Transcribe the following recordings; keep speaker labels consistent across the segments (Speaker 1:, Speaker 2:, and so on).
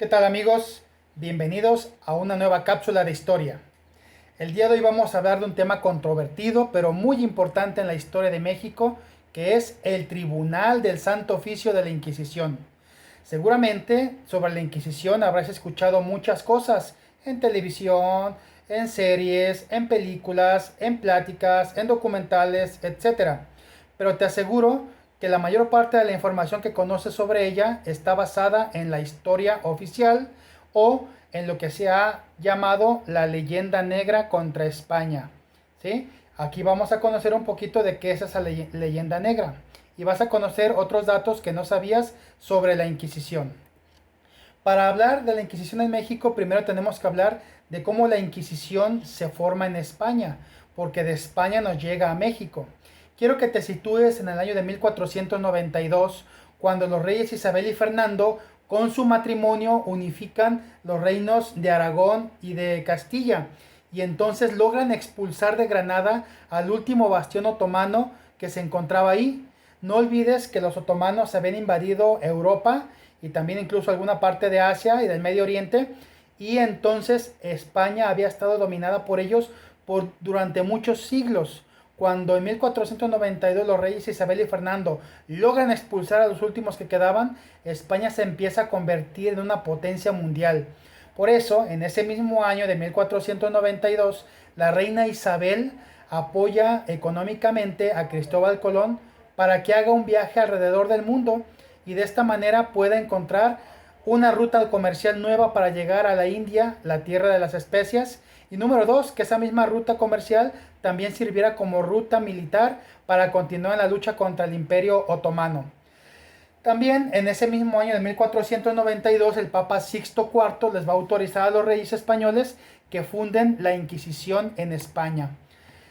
Speaker 1: ¿Qué tal amigos? Bienvenidos a una nueva cápsula de historia. El día de hoy vamos a hablar de un tema controvertido pero muy importante en la historia de México, que es el Tribunal del Santo Oficio de la Inquisición. Seguramente sobre la Inquisición habrás escuchado muchas cosas en televisión, en series, en películas, en pláticas, en documentales, etc. Pero te aseguro que la mayor parte de la información que conoces sobre ella está basada en la historia oficial o en lo que se ha llamado la leyenda negra contra España. ¿Sí? Aquí vamos a conocer un poquito de qué es esa leyenda negra y vas a conocer otros datos que no sabías sobre la Inquisición. Para hablar de la Inquisición en México, primero tenemos que hablar de cómo la Inquisición se forma en España, porque de España nos llega a México. Quiero que te sitúes en el año de 1492, cuando los reyes Isabel y Fernando, con su matrimonio, unifican los reinos de Aragón y de Castilla, y entonces logran expulsar de Granada al último bastión otomano que se encontraba ahí. No olvides que los otomanos habían invadido Europa y también incluso alguna parte de Asia y del Medio Oriente, y entonces España había estado dominada por ellos durante muchos siglos. Cuando en 1492 los reyes Isabel y Fernando logran expulsar a los últimos que quedaban, España se empieza a convertir en una potencia mundial. Por eso, en ese mismo año de 1492, la reina Isabel apoya económicamente a Cristóbal Colón para que haga un viaje alrededor del mundo y de esta manera pueda encontrar una ruta comercial nueva para llegar a la India, la tierra de las especias. Y número dos, que esa misma ruta comercial también sirviera como ruta militar para continuar en la lucha contra el Imperio Otomano. También en ese mismo año de 1492 el Papa Sixto IV les va a autorizar a los reyes españoles que funden la Inquisición en España.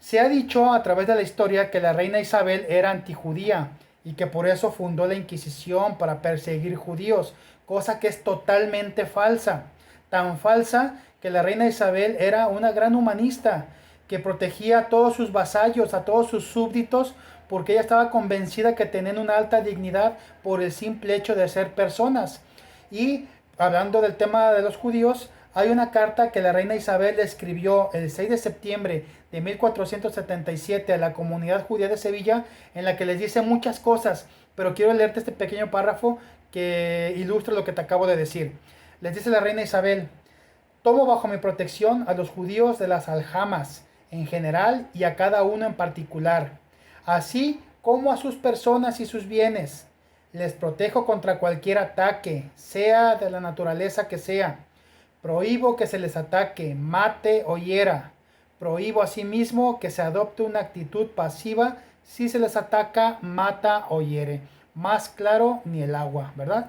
Speaker 1: Se ha dicho a través de la historia que la reina Isabel era antijudía y que por eso fundó la Inquisición para perseguir judíos, cosa que es totalmente falsa. Tan falsa que la reina Isabel era una gran humanista que protegía a todos sus vasallos, a todos sus súbditos, porque ella estaba convencida que tenían una alta dignidad por el simple hecho de ser personas. Y hablando del tema de los judíos, hay una carta que la reina Isabel le escribió el 6 de septiembre de 1477 a la comunidad judía de Sevilla, en la que les dice muchas cosas, pero quiero leerte este pequeño párrafo que ilustra lo que te acabo de decir. Les dice la reina Isabel: tomo bajo mi protección a los judíos de las aljamas en general y a cada uno en particular, así como a sus personas y sus bienes. Les protejo contra cualquier ataque, sea de la naturaleza que sea. Prohíbo que se les ataque, mate o hiera. Prohíbo asimismo que se adopte una actitud pasiva si se les ataca, mata o hiere. Más claro ni el agua, ¿verdad?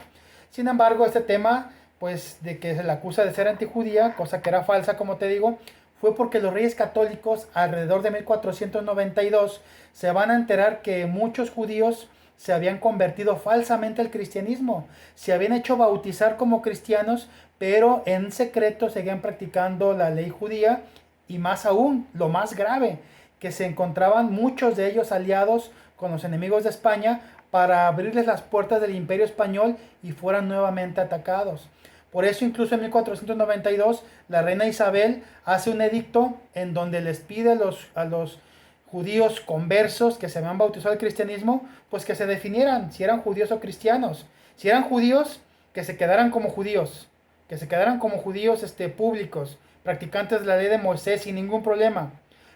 Speaker 1: Sin embargo, este tema, pues de que se le acusa de ser antijudía, cosa que era falsa, como te digo, fue porque los reyes católicos alrededor de 1492 se van a enterar que muchos judíos se habían convertido falsamente al cristianismo, se habían hecho bautizar como cristianos, pero en secreto seguían practicando la ley judía, y más aún, lo más grave, que se encontraban muchos de ellos aliados con los enemigos de España para abrirles las puertas del Imperio Español y fueran nuevamente atacados. Por eso incluso en 1492 la reina Isabel hace un edicto en donde les pide a los judíos conversos que se habían bautizado al cristianismo, pues que se definieran si eran judíos o cristianos. Si eran judíos, que se quedaran como judíos, públicos, practicantes de la ley de Moisés sin ningún problema.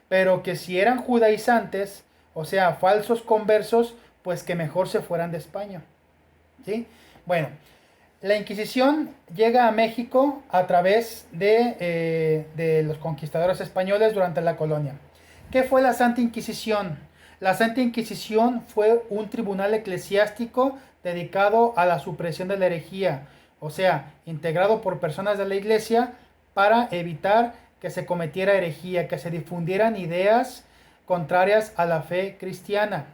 Speaker 1: Pero que si eran judaizantes, o sea, falsos conversos, pues que mejor se fueran de España. ¿Sí? Bueno, la Inquisición llega a México a través de los conquistadores españoles durante la colonia. ¿Qué fue la Santa Inquisición? La Santa Inquisición fue un tribunal eclesiástico dedicado a la supresión de la herejía, o sea, integrado por personas de la Iglesia para evitar que se cometiera herejía, que se difundieran ideas contrarias a la fe cristiana.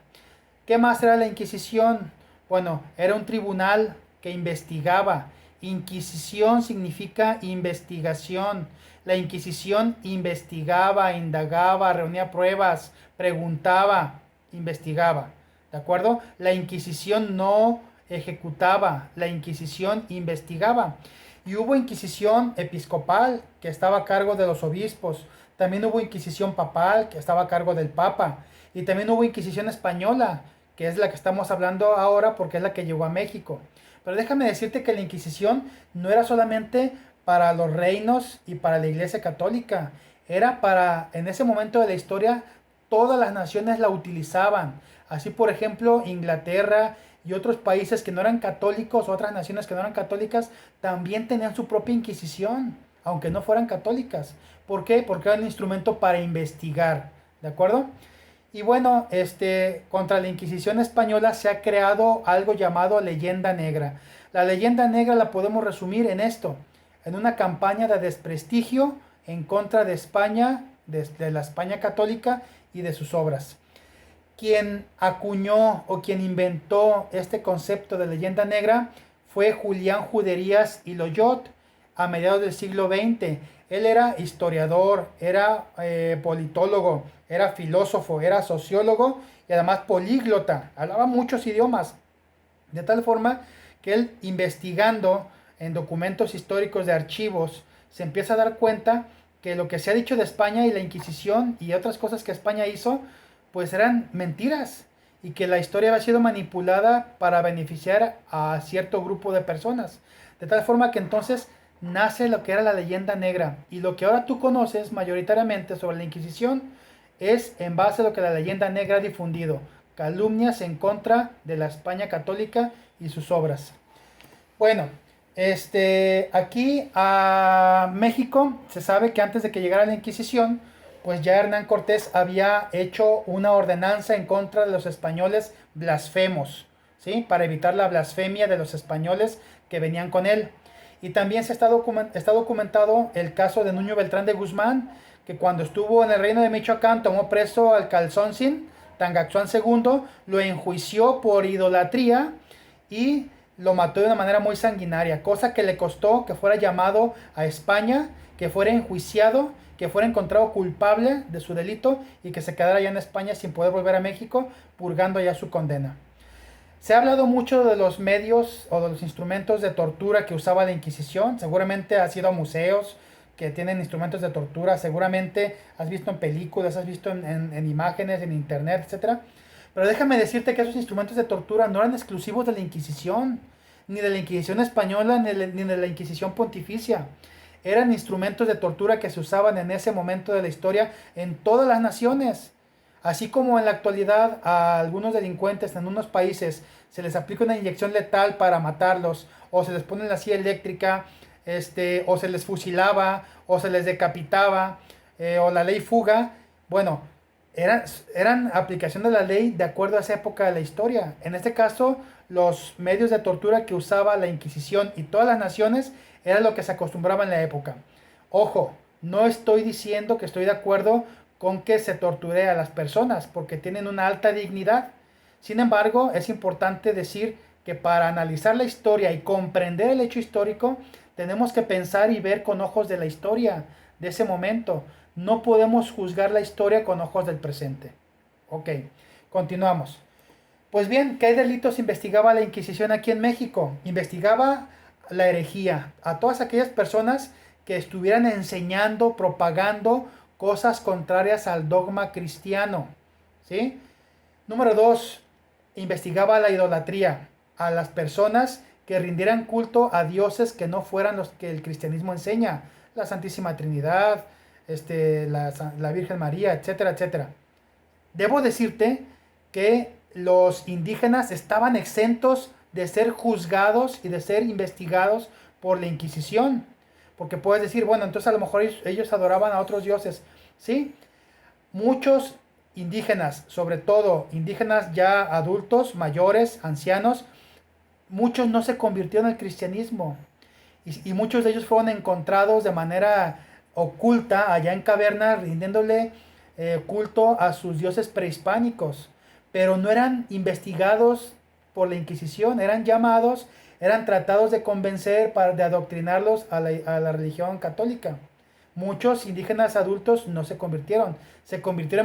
Speaker 1: ¿Qué más era la Inquisición? Bueno, era un tribunal que investigaba. Inquisición significa investigación. La Inquisición investigaba, indagaba, reunía pruebas, preguntaba, investigaba. ¿De acuerdo? La Inquisición no ejecutaba, la Inquisición investigaba. Y hubo inquisición episcopal, que estaba a cargo de los obispos. También hubo inquisición papal, que estaba a cargo del papa. Y también hubo inquisición española, que es la que estamos hablando ahora porque es la que llegó a México. Pero déjame decirte que la Inquisición no era solamente para los reinos y para la Iglesia Católica. Era para, en ese momento de la historia, todas las naciones la utilizaban. Así, por ejemplo, Inglaterra y otros países que no eran católicos, otras naciones que no eran católicas, también tenían su propia Inquisición, aunque no fueran católicas. ¿Por qué? Porque era un instrumento para investigar. ¿De acuerdo? Y bueno, contra la Inquisición española se ha creado algo llamado leyenda negra. La leyenda negra la podemos resumir en esto, en una campaña de desprestigio en contra de España, de la España católica y de sus obras. Quien acuñó o quien inventó este concepto de leyenda negra fue Julián Juderías y Loyot a mediados del siglo XX. Él era historiador, era politólogo, era filósofo, era sociólogo y además políglota. Hablaba muchos idiomas. De tal forma que él, investigando en documentos históricos de archivos, se empieza a dar cuenta que lo que se ha dicho de España y la Inquisición y otras cosas que España hizo, pues eran mentiras y que la historia había sido manipulada para beneficiar a cierto grupo de personas. De tal forma que entonces nace lo que era la leyenda negra, y lo que ahora tú conoces mayoritariamente sobre la Inquisición es en base a lo que la leyenda negra ha difundido, calumnias en contra de la España católica y sus obras. Bueno, aquí a México se sabe que antes de que llegara la Inquisición, pues ya Hernán Cortés había hecho una ordenanza en contra de los españoles blasfemos, ¿sí? Para evitar la blasfemia de los españoles que venían con él. Y también está documentado el caso de Nuño Beltrán de Guzmán, que cuando estuvo en el reino de Michoacán tomó preso al Calzóncin, Tangaxuán II, lo enjuició por idolatría y lo mató de una manera muy sanguinaria, cosa que le costó que fuera llamado a España, que fuera enjuiciado, que fuera encontrado culpable de su delito y que se quedara allá en España sin poder volver a México, purgando ya su condena. Se ha hablado mucho de los medios o de los instrumentos de tortura que usaba la Inquisición. Seguramente has ido a museos que tienen instrumentos de tortura. Seguramente has visto en películas, has visto en imágenes, en internet, etcétera. Pero déjame decirte que esos instrumentos de tortura no eran exclusivos de la Inquisición, ni de la Inquisición española, ni de la Inquisición pontificia. Eran instrumentos de tortura que se usaban en ese momento de la historia en todas las naciones. Así como en la actualidad a algunos delincuentes en unos países se les aplica una inyección letal para matarlos, o se les pone la silla eléctrica, o se les fusilaba, o se les decapitaba, o la ley fuga. Bueno, eran aplicación de la ley de acuerdo a esa época de la historia. En este caso, los medios de tortura que usaba la Inquisición y todas las naciones era lo que se acostumbraba en la época. Ojo, no estoy diciendo que estoy de acuerdo con que se torture a las personas, porque tienen una alta dignidad. Sin embargo, es importante decir que para analizar la historia y comprender el hecho histórico, tenemos que pensar y ver con ojos de la historia, de ese momento. No podemos juzgar la historia con ojos del presente. Ok, continuamos. Pues bien, ¿qué delitos investigaba la Inquisición aquí en México? Investigaba la herejía, a todas aquellas personas que estuvieran enseñando, propagando cosas contrarias al dogma cristiano, ¿sí? Número 2, investigaba la idolatría, a las personas que rindieran culto a dioses que no fueran los que el cristianismo enseña, la Santísima Trinidad, la Virgen María, etcétera, etcétera. Debo decirte que los indígenas estaban exentos de ser juzgados y de ser investigados por la Inquisición. Porque puedes decir, bueno, entonces a lo mejor ellos adoraban a otros dioses. Sí, muchos indígenas, sobre todo indígenas ya adultos, mayores, ancianos, muchos no se convirtieron al cristianismo. Y muchos de ellos fueron encontrados de manera oculta allá en cavernas, rindiéndole culto a sus dioses prehispánicos. Pero no eran investigados por la Inquisición, eran llamados, eran tratados de convencer, de adoctrinarlos a la religión católica. Muchos indígenas adultos no se convirtieron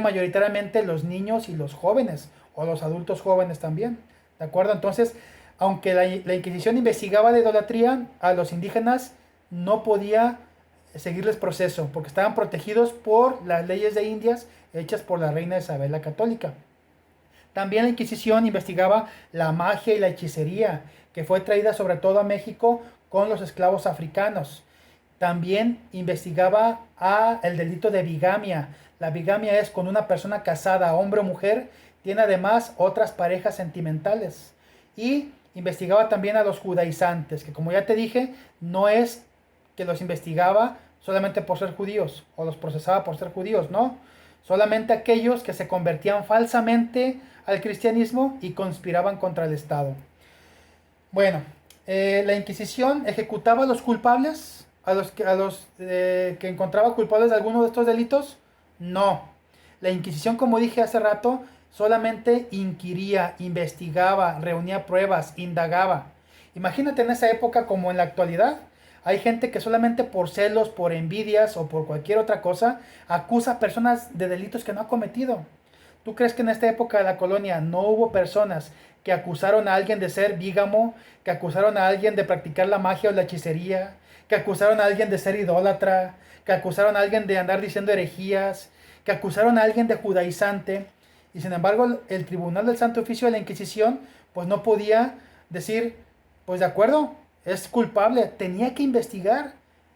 Speaker 1: mayoritariamente los niños y los jóvenes, o los adultos jóvenes también, ¿de acuerdo? Entonces, aunque la Inquisición investigaba la idolatría, a los indígenas no podía seguirles proceso, porque estaban protegidos por las leyes de Indias hechas por la reina Isabel la Católica. También la Inquisición investigaba la magia y la hechicería, que fue traída sobre todo a México con los esclavos africanos. También investigaba el delito de bigamia. La bigamia es cuando una persona casada, hombre o mujer, tiene además otras parejas sentimentales. Y investigaba también a los judaizantes, que como ya te dije, no es que los investigaba solamente por ser judíos o los procesaba por ser judíos, no. Solamente aquellos que se convertían falsamente al cristianismo y conspiraban contra el Estado. Bueno, la Inquisición ejecutaba a los culpables, que encontraba culpables de alguno de estos delitos. No. La Inquisición, como dije hace rato, solamente inquiría, investigaba, reunía pruebas, indagaba. Imagínate en esa época como en la actualidad. Hay gente que solamente por celos, por envidias o por cualquier otra cosa acusa a personas de delitos que no ha cometido. ¿Tú crees que en esta época de la colonia no hubo personas que acusaron a alguien de ser bígamo, que acusaron a alguien de practicar la magia o la hechicería, que acusaron a alguien de ser idólatra, que acusaron a alguien de andar diciendo herejías, que acusaron a alguien de judaizante? Y sin embargo el Tribunal del Santo Oficio de la Inquisición pues no podía decir, pues de acuerdo, es culpable, tenía que investigar.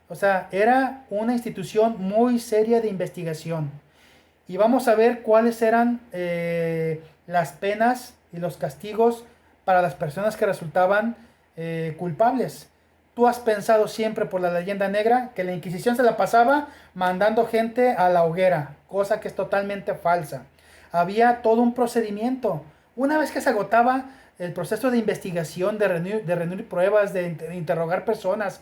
Speaker 1: O sea, era una institución muy seria de investigación. Y vamos a ver cuáles eran las penas y los castigos para las personas que resultaban culpables. Tú has pensado siempre por la leyenda negra que la Inquisición se la pasaba mandando gente a la hoguera, cosa que es totalmente falsa. Había todo un procedimiento. Una vez que se agotaba el proceso de investigación, de reunir pruebas, de interrogar personas,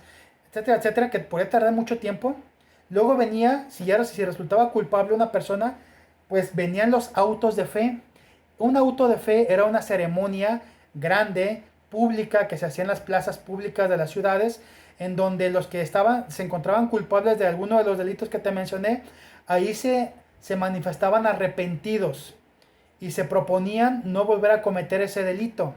Speaker 1: etcétera, etcétera, que podía tardar mucho tiempo, luego venía, si resultaba culpable una persona, pues venían los autos de fe. Un auto de fe era una ceremonia grande, pública, que se hacía en las plazas públicas de las ciudades, en donde los que se encontraban culpables de alguno de los delitos que te mencioné, ahí se manifestaban arrepentidos y se proponían no volver a cometer ese delito.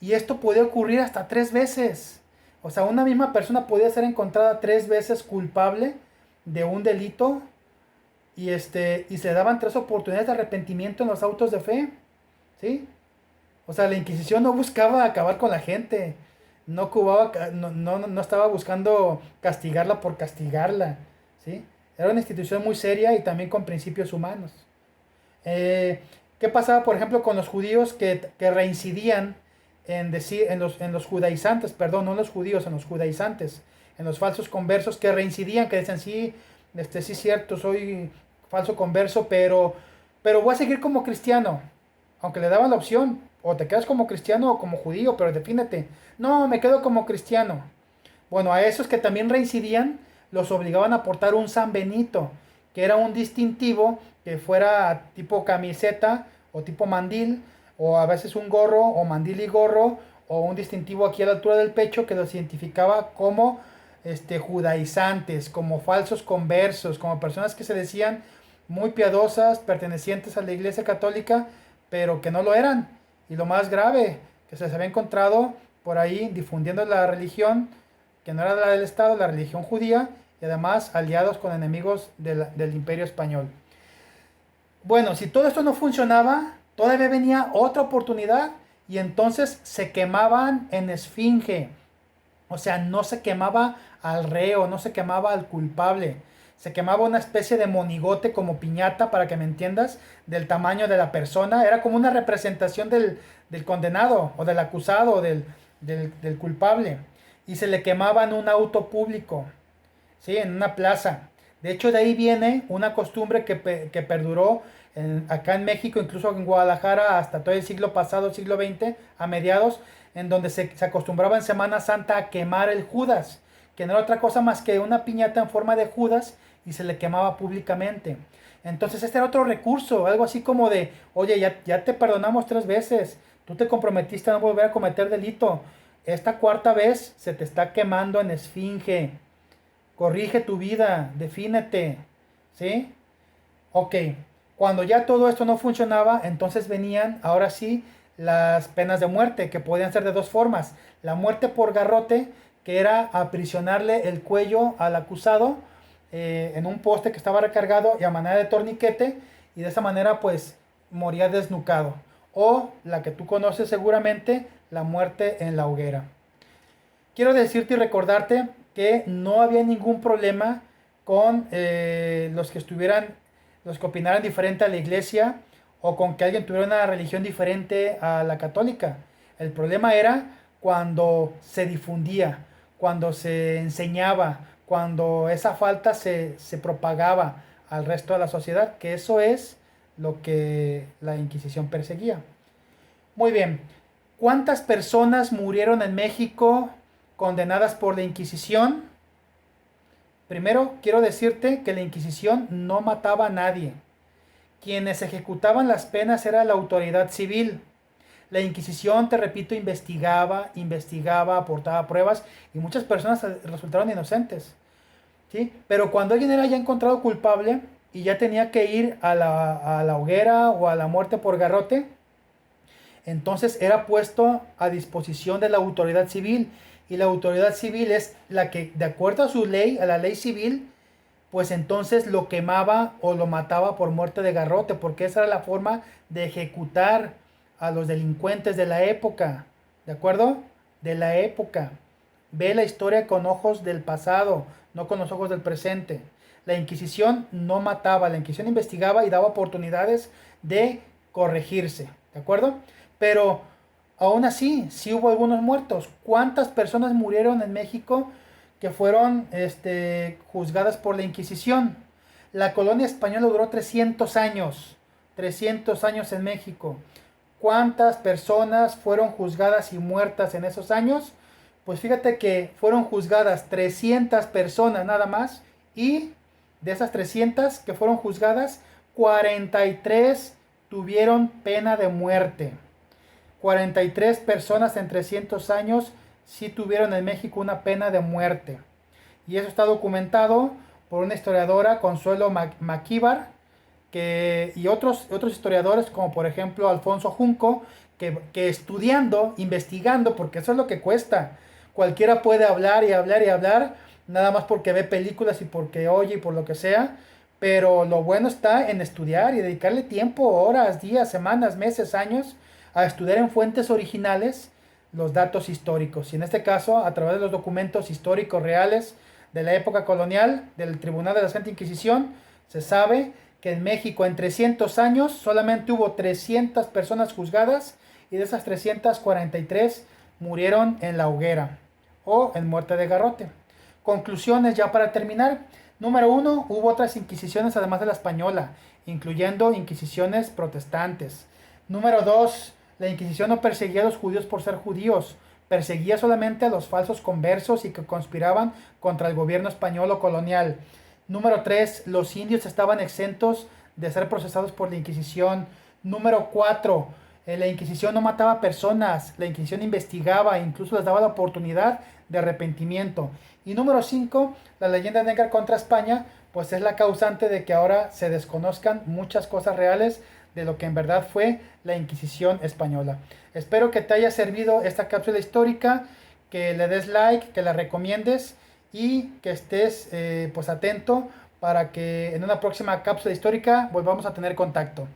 Speaker 1: Y esto podía ocurrir hasta 3 veces. O sea, una misma persona podía ser encontrada 3 veces culpable de un delito y se daban 3 oportunidades de arrepentimiento en los autos de fe, ¿sí? O sea, la Inquisición no buscaba acabar con la gente, no estaba buscando castigarla por castigarla, ¿sí? Era una institución muy seria y también con principios humanos. ¿Qué pasaba, por ejemplo, con los judíos que reincidían en los judaizantes, perdón, no en los judíos, en los judaizantes, en los falsos conversos que reincidían, que decían, sí, sí es cierto, soy falso converso, pero voy a seguir como cristiano, aunque le daban la opción, o te quedas como cristiano o como judío, pero defínete. No, me quedo como cristiano. Bueno, a esos que también reincidían, los obligaban a portar un San Benito, que era un distintivo que fuera tipo camiseta o tipo mandil, o a veces un gorro o mandil y gorro, o un distintivo aquí a la altura del pecho que los identificaba como judaizantes, como falsos conversos, como personas que se decían muy piadosas, pertenecientes a la Iglesia Católica, pero que no lo eran. Y lo más grave, que se les había encontrado por ahí difundiendo la religión que no era la del Estado, la religión judía, y además aliados con enemigos del Imperio Español. Bueno, si todo esto no funcionaba, todavía venía otra oportunidad y entonces se quemaban en esfinge. O sea, no se quemaba al reo, no se quemaba al culpable. Se quemaba una especie de monigote como piñata, para que me entiendas, del tamaño de la persona. Era como una representación del condenado o del acusado o del culpable. Y se le quemaba en un auto público, ¿sí? En una plaza. De hecho, de ahí viene una costumbre que perduró acá en México, incluso en Guadalajara, hasta todo el siglo pasado, siglo XX, a mediados, en donde se acostumbraba en Semana Santa a quemar el Judas, que no era otra cosa más que una piñata en forma de Judas y se le quemaba públicamente. Entonces este era otro recurso, algo así como de, oye, ya te perdonamos 3 veces, tú te comprometiste a no volver a cometer delito, esta cuarta vez se te está quemando en esfinge, corrige tu vida, defínete, ¿sí? Ok, cuando ya todo esto no funcionaba, entonces venían, ahora sí, las penas de muerte, que podían ser de dos formas. La muerte por garrote, que era aprisionarle el cuello al acusado en un poste que estaba recargado y a manera de torniquete, y de esa manera pues moría desnucado. O la que tú conoces seguramente, la muerte en la hoguera. Quiero decirte y recordarte que no había ningún problema con los que opinaran diferente a la iglesia, o con que alguien tuviera una religión diferente a la católica. El problema era cuando se difundía, cuando se enseñaba, cuando esa falta se propagaba al resto de la sociedad, que eso es lo que la Inquisición perseguía. Muy bien, ¿cuántas personas murieron en México condenadas por la Inquisición? Primero, quiero decirte que la Inquisición no mataba a nadie. Quienes ejecutaban las penas era la autoridad civil. La Inquisición, te repito, investigaba, aportaba pruebas, y muchas personas resultaron inocentes, ¿sí? Pero cuando alguien era ya encontrado culpable y ya tenía que ir a la hoguera o a la muerte por garrote, entonces era puesto a disposición de la autoridad civil. Y la autoridad civil es la que, de acuerdo a su ley, a la ley civil, pues entonces lo quemaba o lo mataba por muerte de garrote, porque esa era la forma de ejecutar a los delincuentes de la época. ¿De acuerdo? De la época. Ve la historia con ojos del pasado, no con los ojos del presente. La Inquisición no mataba, la Inquisición investigaba y daba oportunidades de corregirse. ¿De acuerdo? Pero aún así, sí hubo algunos muertos. ¿Cuántas personas murieron en México que fueron juzgadas por la Inquisición? La colonia española duró 300 años. 300 años en México. ¿Cuántas personas fueron juzgadas y muertas en esos años? Pues fíjate que fueron juzgadas 300 personas nada más, y de esas 300 que fueron juzgadas, 43 tuvieron pena de muerte. 43 personas en 300 años sí tuvieron en México una pena de muerte. Y eso está documentado por una historiadora, Consuelo Maquíbar, y otros historiadores, como por ejemplo Alfonso Junco, que estudiando, investigando, porque eso es lo que cuesta. Cualquiera puede hablar y hablar y hablar, nada más porque ve películas y porque oye y por lo que sea, pero lo bueno está en estudiar y dedicarle tiempo, horas, días, semanas, meses, años, a estudiar en fuentes originales los datos históricos. Y en este caso, a través de los documentos históricos reales de la época colonial, del Tribunal de la Santa Inquisición, se sabe que en México en 300 años solamente hubo 300 personas juzgadas, y de esas 343 murieron en la hoguera o en muerte de garrote. Conclusiones ya para terminar. Número 1, hubo otras inquisiciones además de la española, incluyendo inquisiciones protestantes. Número 2, la Inquisición no perseguía a los judíos por ser judíos, perseguía solamente a los falsos conversos y que conspiraban contra el gobierno español o colonial. Número 3, los indios estaban exentos de ser procesados por la Inquisición. Número 4, la Inquisición no mataba personas, la Inquisición investigaba e incluso les daba la oportunidad de arrepentimiento. Y número 5, la leyenda negra contra España, pues es la causante de que ahora se desconozcan muchas cosas reales de lo que en verdad fue la Inquisición española. Espero que te haya servido esta cápsula histórica, que le des like, que la recomiendes y que estés pues atento para que en una próxima cápsula histórica volvamos a tener contacto.